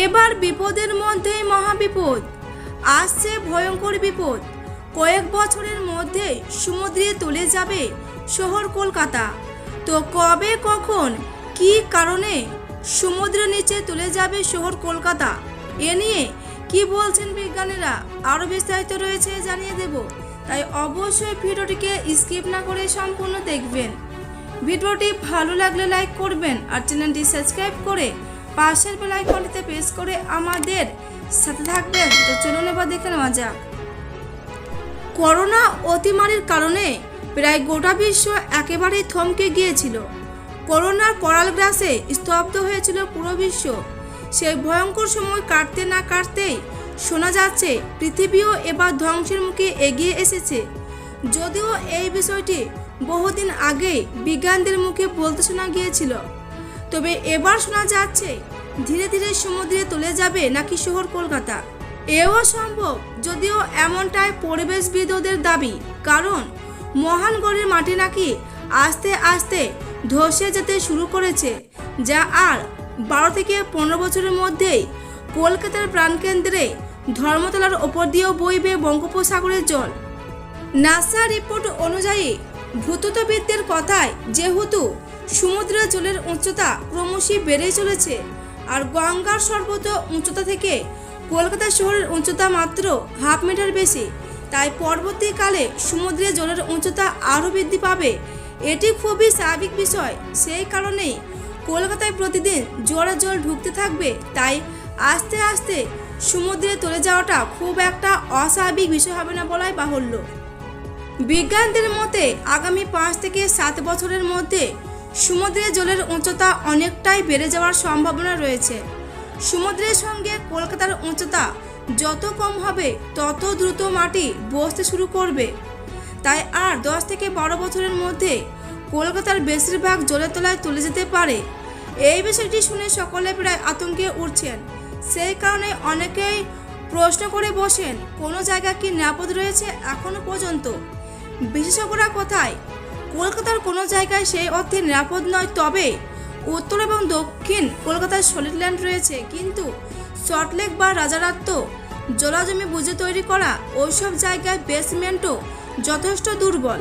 এবার বিপদের মধ্যেই মহাবিপদ, আসছে ভয়ঙ্কর বিপদ। কয়েক বছরের মধ্যে সমুদ্রে তলে যাবে শহর কলকাতা। তো কবে, কখন, কী কারণে সমুদ্রের নিচে তলে যাবে শহর কলকাতা, এ নিয়ে কি বলছেন বিজ্ঞানীরা আরও বিস্তারিত রয়েছে জানিয়ে দেব। তাই অবশ্যই ভিডিওটিকে স্কিপ না করে সম্পূর্ণ দেখবেন। ভিডিওটি ভালো লাগলে লাইক করবেন আর চ্যানেলটি সাবস্ক্রাইব করে পাশের বেল আইকনটিতে প্রেস করে আমাদের সাথে থাকবেন। তো চলুন এবার দেখে নেওয়া যাক। করোনা অতিমারির কারণে প্রায় গোটা বিশ্ব একেবারেই থমকে গিয়েছিল। করোনার করাল গ্রাসে স্তব্ধ হয়েছিল পুরো বিশ্ব। সেই ভয়ঙ্কর সময় কাটতে না কাটতেই শোনা যাচ্ছে পৃথিবীও এবার ধ্বংসের মুখে এগিয়ে এসেছে। যদিও এই বিষয়টি বহুদিন আগেই বিজ্ঞানীদের মুখে বলতে শোনা গিয়েছিল, তবে এবার শোনা যাচ্ছে ধীরে ধীরে সমুদ্রে তলে যাবে নাকি শহর কলকাতা। এও সম্ভব, যদিও এমনটাই পরিবেশবিদদের দাবি, কারণ মহানগরের মাটি নাকি আস্তে আস্তে ধসে যেতে শুরু করেছে, যা আর 12 থেকে 15 বছরের মধ্যেই কলকাতার প্রাণকেন্দ্রে ধর্মতলার ওপর দিয়েও বইবে বঙ্গোপসাগরের জল। নাসা রিপোর্ট অনুযায়ী ভূতত্ত্ববিদদের কথায় যেহেতু সমুদ্রের জলের উচ্চতা ক্রমশই বেড়ে চলেছে, আর গঙ্গার সর্বোচ্চ উচ্চতা থেকে কলকাতা শহরের উচ্চতা মাত্র 1/2 মিটার বেশি, তাই পরবর্তীকালে সমুদ্রের জলের উচ্চতা আরও বৃদ্ধি পাবে। এটি খুবই স্বাভাবিক বিষয়। সেই কারণেই কলকাতায় প্রতিদিন জোয়ারের জল ঢুকতে থাকবে, তাই আস্তে আস্তে সমুদ্রে তলে যাওয়াটা খুব একটা অস্বাভাবিক বিষয় হবে না বলাই বাহুল্য। বিজ্ঞানীদের মতে আগামী 5 থেকে 7 বছরের মধ্যে সমুদ্রের জলের উচ্চতা অনেকটাই বেড়ে যাওয়ার সম্ভাবনা রয়েছে। সমুদ্রের সঙ্গে কলকাতার উচ্চতা যত কম হবে তত দ্রুত মাটি বসতে শুরু করবে, তাই আর 10 থেকে 12 বছরের মধ্যে কলকাতার বেশিরভাগ জলের তলায় তুলে যেতে পারে। এই বিষয়টি শুনে সকলে প্রায় আতঙ্কে উঠছেন। সেই কারণে অনেকেই প্রশ্ন করে বসেন কোনো জায়গা কি নিরাপদ রয়েছে এখনো পর্যন্ত। বিশেষজ্ঞরা কোথায় কলকাতার কোনো জায়গায় সেই অর্থে নিরাপদ নয়, তবে উত্তর এবং দক্ষিণ কলকাতার সলিড ল্যান্ড রয়েছে, কিন্তু সল্টলেক বা রাজারাত্ত জলাজমি বুঝে তৈরি করা ওইসব জায়গায় বেসমেন্টও যথেষ্ট দুর্বল।